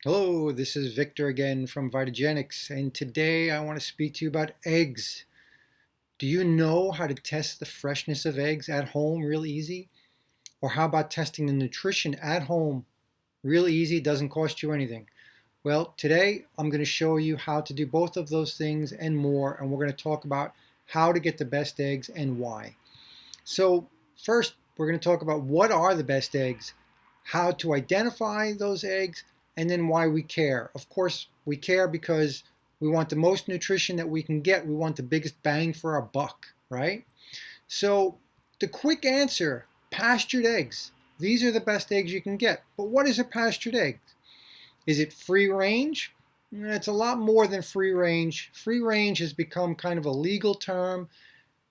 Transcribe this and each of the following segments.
Hello, this is Victor again from Vitagenics, and today I want to speak to you about eggs. Do you know how to test the freshness of eggs at home real easy? Or how about testing the nutrition at home real easy, doesn't cost you anything? Well, today I'm going to show you how to do both of those things and more, and we're going to talk about how to get the best eggs and why. So, first, we're going to talk about what are the best eggs, how to identify those eggs, and then why we care. Of course, we care because we want the most nutrition that we can get. We want the biggest bang for our buck, right? So, the quick answer, pastured eggs. These are the best eggs you can get. But what is a pastured egg? Is it free range? It's a lot more than free range. Free range has become kind of a legal term.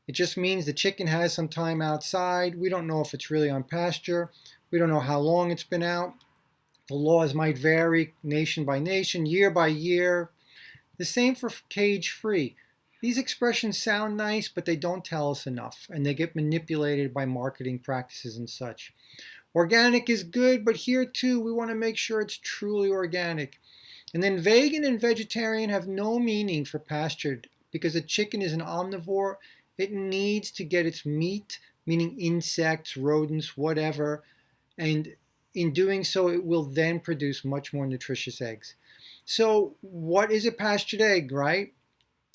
It just means the chicken has some time outside. We don't know if it's really on pasture. We don't know how long it's been out. The laws might vary nation by nation, year by year. The same for cage free. These expressions sound nice, but they don't tell us enough, and they get manipulated by marketing practices and such. Organic is good, but here too, we want to make sure it's truly organic. And then vegan and vegetarian have no meaning for pastured because a chicken is an omnivore. It needs to get its meat, meaning insects, rodents, whatever, and in doing so, it will then produce much more nutritious eggs. So, what is a pastured egg, right?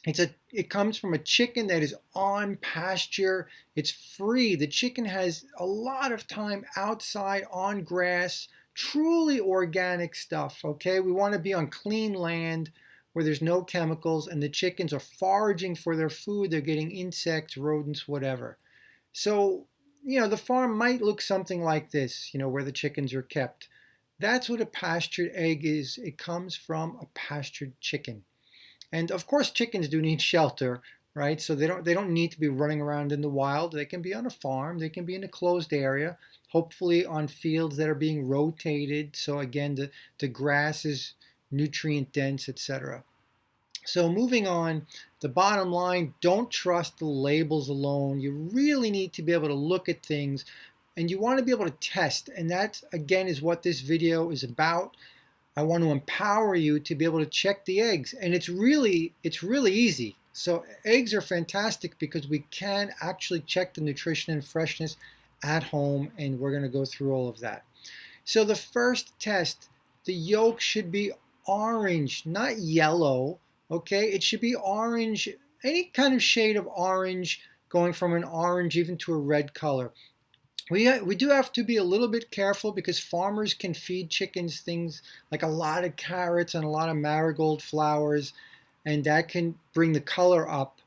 It comes from a chicken that is on pasture. It's free. The chicken has a lot of time outside on grass, truly organic stuff, okay? We want to be on clean land where there's no chemicals and the chickens are foraging for their food. They're getting insects, rodents, whatever. So, the farm might look something like this, where the chickens are kept. That's what a pastured egg is. It comes from a pastured chicken. And of course, chickens do need shelter, right? So they don't need to be running around in the wild. They can be on a farm. They can be in a closed area, hopefully on fields that are being rotated. So again, the grass is nutrient dense, etc. So moving on, the bottom line, don't trust the labels alone. You really need to be able to look at things and you want to be able to test. And that, again, is what this video is about. I want to empower you to be able to check the eggs. And it's really easy. So eggs are fantastic because we can actually check the nutrition and freshness at home. And we're going to go through all of that. So the first test, the yolk should be orange, not yellow. Okay, it should be orange, any kind of shade of orange, going from an orange even to a red color. We do have to be a little bit careful because farmers can feed chickens things like a lot of carrots and a lot of marigold flowers, and that can bring the color up,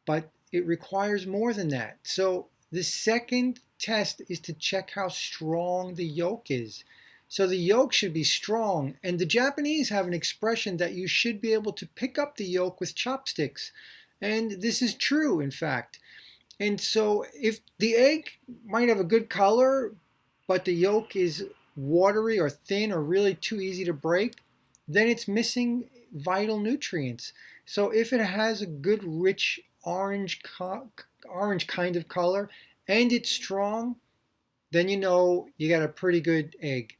but it requires more than that. So the second test is to check how strong the yolk is. So the yolk should be strong, and the Japanese have an expression that you should be able to pick up the yolk with chopsticks. And this is true, in fact. And so if the egg might have a good color, but the yolk is watery or thin or really too easy to break, then it's missing vital nutrients. So if it has a good rich orange kind of color and it's strong, then you got a pretty good egg.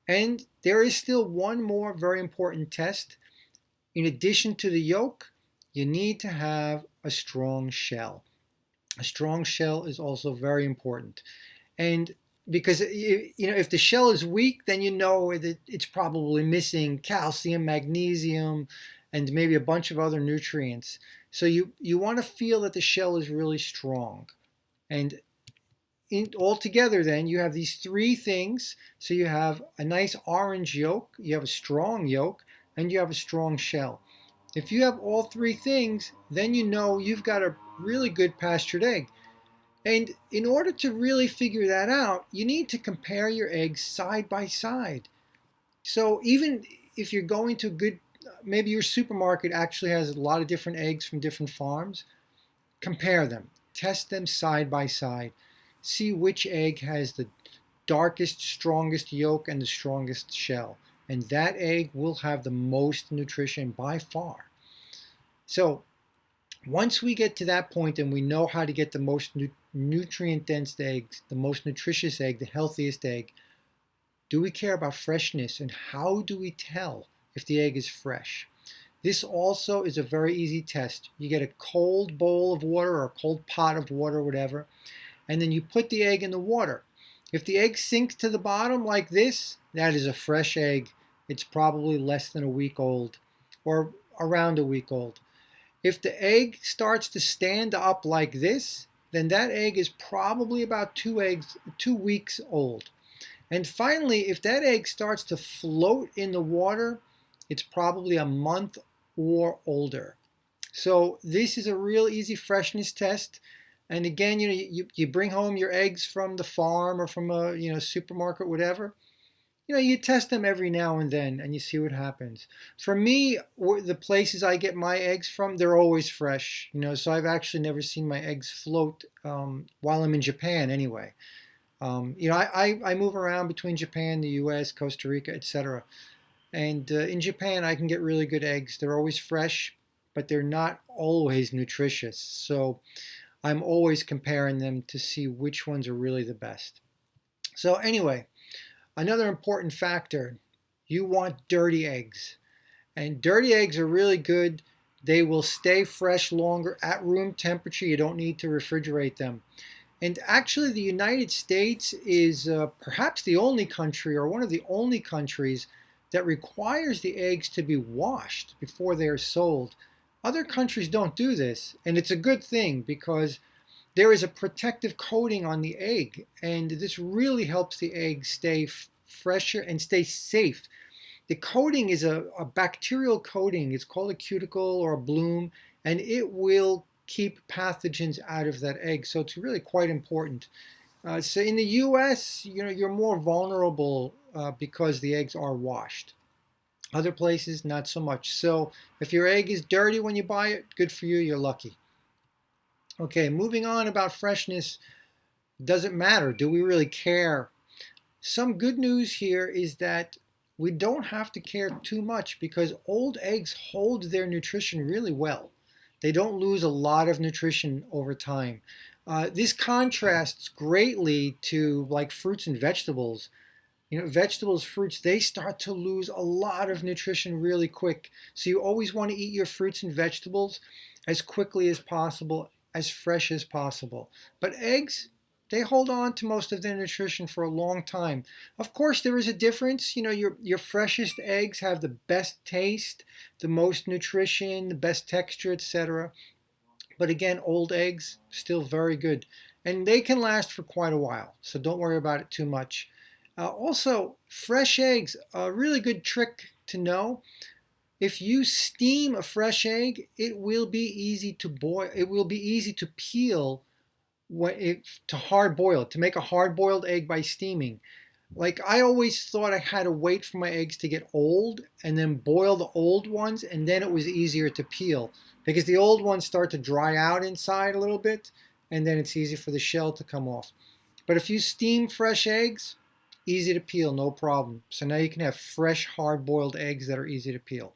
And there is still one more very important test. In addition to the yolk, you need to have a strong shell. A strong shell is also very important. And because if the shell is weak, then that it's probably missing calcium, magnesium, and maybe a bunch of other nutrients. So you want to feel that the shell is really strong. And altogether then you have these three things. So you have a nice orange yolk, you have a strong yolk, and you have a strong shell. If you have all three things, then you've got a really good pastured egg. And in order to really figure that out, you need to compare your eggs side by side. So even if you're going to maybe your supermarket actually has a lot of different eggs from different farms, compare them, test them side by side. See which egg has the darkest, strongest yolk and the strongest shell. And that egg will have the most nutrition by far. So once we get to that point and we know how to get the most nutrient dense eggs, the most nutritious egg, the healthiest egg, Do we care about freshness, and how do we tell if the egg is fresh? This also is a very easy test. You get a cold bowl of water or a cold pot of water, whatever, and then you put the egg in the water. If the egg sinks to the bottom like this, that is a fresh egg. It's probably less than a week old or around a week old. If the egg starts to stand up like this, then that egg is probably about 2 weeks old. And finally, if that egg starts to float in the water, it's probably a month or older. So this is a real easy freshness test. And again, you bring home your eggs from the farm or from a supermarket, whatever. You test them every now and then and you see what happens. For me, the places I get my eggs from, they're always fresh. So I've actually never seen my eggs float while I'm in Japan anyway. I move around between Japan, the US, Costa Rica, etc. And in Japan, I can get really good eggs. They're always fresh, but they're not always nutritious. So I'm always comparing them to see which ones are really the best. So anyway, another important factor, you want dirty eggs. And dirty eggs are really good. They will stay fresh longer at room temperature. You don't need to refrigerate them. And actually, the United States is perhaps the only country, or one of the only countries, that requires the eggs to be washed before they are sold. Other countries don't do this, and it's a good thing because there is a protective coating on the egg, and this really helps the egg stay fresher and stay safe. The coating is a bacterial coating. It's called a cuticle or a bloom, and it will keep pathogens out of that egg. So it's really quite important. So in the US, you're more vulnerable because the eggs are washed. Other places, not so much. So if your egg is dirty when you buy it, good for you, you're lucky. Okay, moving on about freshness. Does it matter? Do we really care? Some good news here is that we don't have to care too much because old eggs hold their nutrition really well. They don't lose a lot of nutrition over time. This contrasts greatly to like fruits and vegetables. Vegetables, fruits, they start to lose a lot of nutrition really quick. So you always want to eat your fruits and vegetables as quickly as possible, as fresh as possible. But eggs, they hold on to most of their nutrition for a long time. Of course, there is a difference. Your freshest eggs have the best taste, the most nutrition, the best texture, etc. But again, old eggs, still very good. And they can last for quite a while, so don't worry about it too much. Also, fresh eggs, a really good trick to know. If you steam a fresh egg, it will be easy to boil. It will be easy to peel, to hard boil, to make a hard boiled egg by steaming. Like I always thought I had to wait for my eggs to get old and then boil the old ones, and then it was easier to peel because the old ones start to dry out inside a little bit, and then it's easy for the shell to come off. But if you steam fresh eggs, easy to peel, no problem. So now you can have fresh hard-boiled eggs that are easy to peel.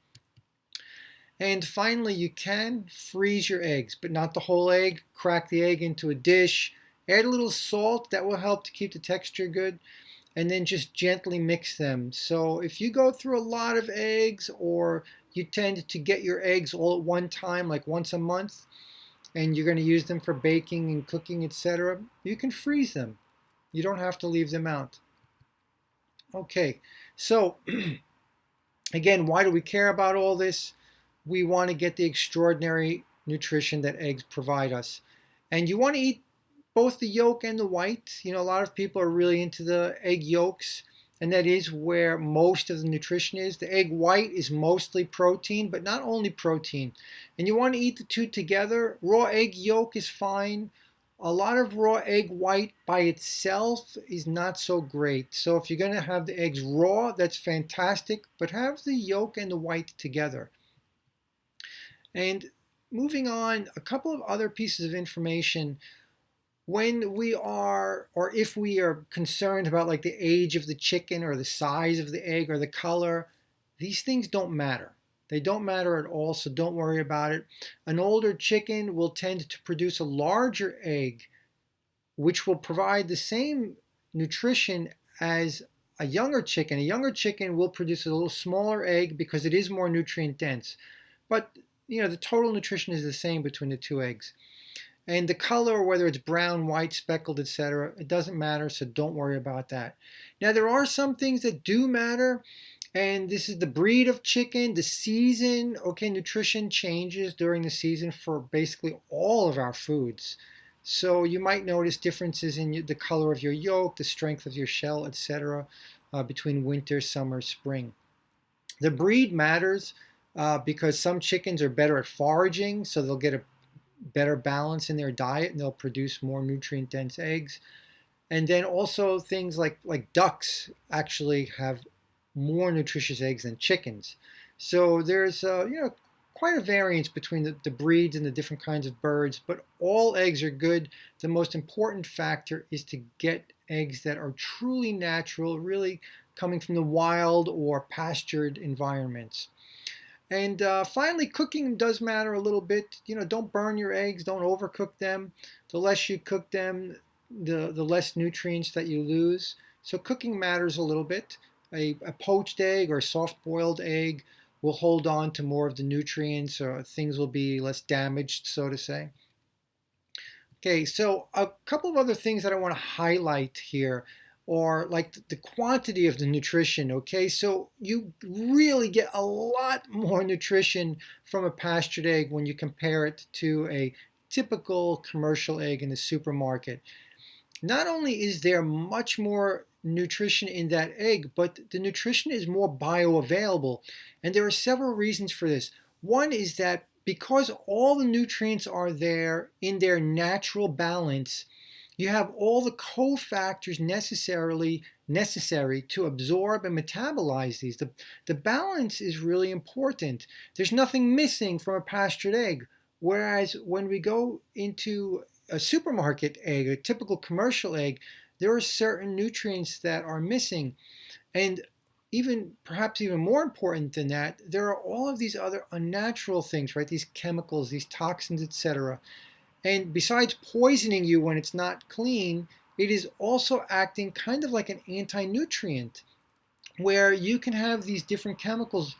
And finally, you can freeze your eggs, but not the whole egg. Crack the egg into a dish, add a little salt, that will help to keep the texture good, and then just gently mix them. So if you go through a lot of eggs, or you tend to get your eggs all at one time, like once a month, and you're going to use them for baking and cooking, etc., you can freeze them. You don't have to leave them out. Okay, so again, why do we care about all this? We want to get the extraordinary nutrition that eggs provide us. And you want to eat both the yolk and the white. A lot of people are really into the egg yolks, and that is where most of the nutrition is. The egg white is mostly protein, but not only protein. And you want to eat the two together. Raw egg yolk is fine. A lot of raw egg white by itself is not so great. So if you're going to have the eggs raw, that's fantastic, but have the yolk and the white together. And moving on, a couple of other pieces of information. When we are, or if we are concerned about like the age of the chicken or the size of the egg or the color, these things don't matter. They don't matter at all, so don't worry about it. An older chicken will tend to produce a larger egg, which will provide the same nutrition as a younger chicken. A younger chicken will produce a little smaller egg because it is more nutrient dense. But the total nutrition is the same between the two eggs. And the color, whether it's brown, white, speckled, etc., it doesn't matter, so don't worry about that. Now, there are some things that do matter, and this is the breed of chicken, the season. Okay, nutrition changes during the season for basically all of our foods. So you might notice differences in the color of your yolk, the strength of your shell, etc., between winter, summer, spring. The breed matters because some chickens are better at foraging, so they'll get a better balance in their diet and they'll produce more nutrient dense eggs. And then also things like ducks actually have more nutritious eggs than chickens. So there's quite a variance between the breeds and the different kinds of birds, but all eggs are good. The most important factor is to get eggs that are truly natural, really coming from the wild or pastured environments. And finally, cooking does matter a little bit. Don't burn your eggs, don't overcook them. The less you cook them, the less nutrients that you lose. So cooking matters a little bit. A poached egg or a soft-boiled egg will hold on to more of the nutrients, or things will be less damaged, so to say. Okay, so a couple of other things that I want to highlight here are like the quantity of the nutrition. Okay, so you really get a lot more nutrition from a pastured egg when you compare it to a typical commercial egg in the supermarket. Not only is there much more nutrition in that egg, but the nutrition is more bioavailable. And there are several reasons for this. One is that because all the nutrients are there in their natural balance, you have all the cofactors necessary to absorb and metabolize these. The balance is really important. There's nothing missing from a pastured egg, whereas when we go into a supermarket egg, a typical commercial egg, there are certain nutrients that are missing. And perhaps even more important than that, there are all of these other unnatural things, right? These chemicals, these toxins, etc. And besides poisoning you when it's not clean, it is also acting kind of like an anti-nutrient, where you can have these different chemicals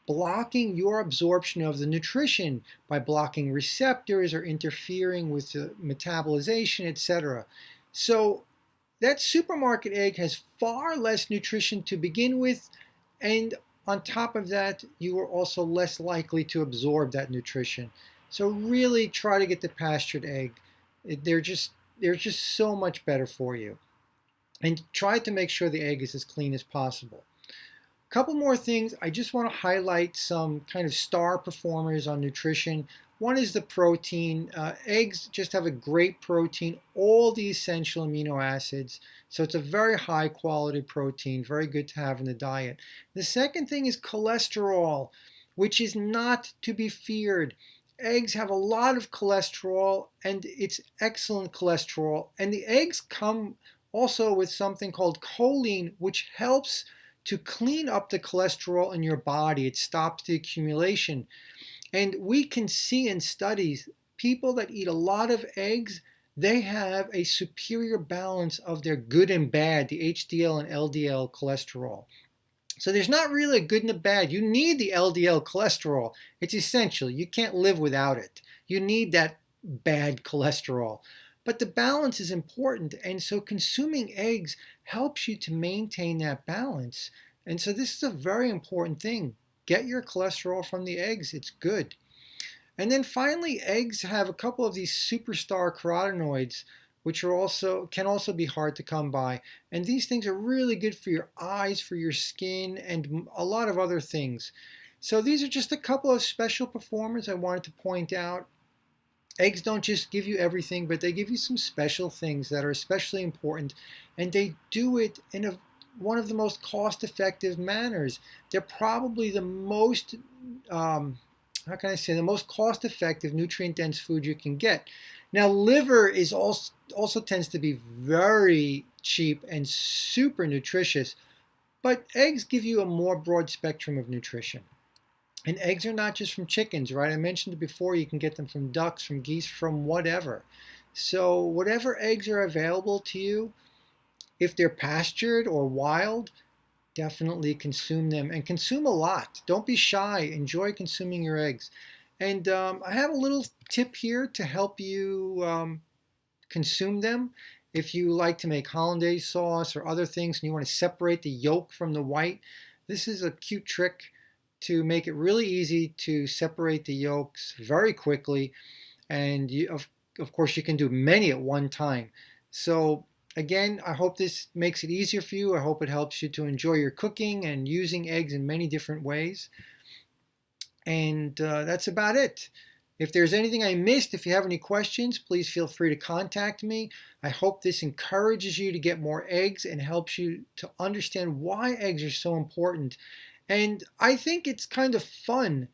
blocking your absorption of the nutrition by blocking receptors or interfering with the metabolization, etc. So that supermarket egg has far less nutrition to begin with, and on top of that, you are also less likely to absorb that nutrition. So really try to get the pastured egg. They're just so much better for you. And try to make sure the egg is as clean as possible. A couple more things. I just want to highlight some kind of star performers on nutrition. One is the protein. Eggs just have a great protein, all the essential amino acids. So it's a very high quality protein, very good to have in the diet. The second thing is cholesterol, which is not to be feared. Eggs have a lot of cholesterol, and it's excellent cholesterol. And the eggs come also with something called choline, which helps to clean up the cholesterol in your body. It stops the accumulation. And we can see in studies, people that eat a lot of eggs, they have a superior balance of their good and bad, the HDL and LDL cholesterol. So there's not really a good and a bad. You need the LDL cholesterol. It's essential. You can't live without it. You need that bad cholesterol. But the balance is important, and so consuming eggs helps you to maintain that balance. And so this is a very important thing. Get your cholesterol from the eggs. It's good. And then finally, eggs have a couple of these superstar carotenoids, which can also be hard to come by. And these things are really good for your eyes, for your skin, and a lot of other things. So these are just a couple of special performers I wanted to point out. Eggs don't just give you everything, but they give you some special things that are especially important, and they do it in one of the most cost-effective manners. They're probably the most, the most cost-effective, nutrient-dense food you can get. Now, liver is also tends to be very cheap and super nutritious, but eggs give you a more broad spectrum of nutrition. And eggs are not just from chickens, right? I mentioned before, you can get them from ducks, from geese, from whatever. So whatever eggs are available to you, If they're pastured or wild, definitely consume them and consume a lot. Don't be shy. Enjoy consuming your eggs. And I have a little tip here to help you consume them. If you like to make hollandaise sauce or other things and you want to separate the yolk from the white, this is a cute trick to make it really easy to separate the yolks very quickly. And of course, you can do many at one time. So again, I hope this makes it easier for you. I hope it helps you to enjoy your cooking and using eggs in many different ways. And that's about it. If there's anything I missed, if you have any questions, please feel free to contact me. I hope this encourages you to get more eggs and helps you to understand why eggs are so important. And I think it's kind of fun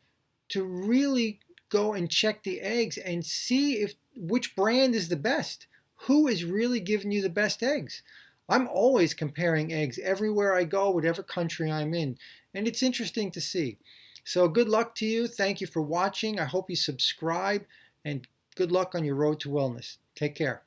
to really go and check the eggs and see if which brand is the best. Who is really giving you the best eggs? I'm always comparing eggs everywhere I go, whatever country I'm in, and it's interesting to see. So good luck to you. Thank you for watching. I hope you subscribe, and good luck on your road to wellness. Take care.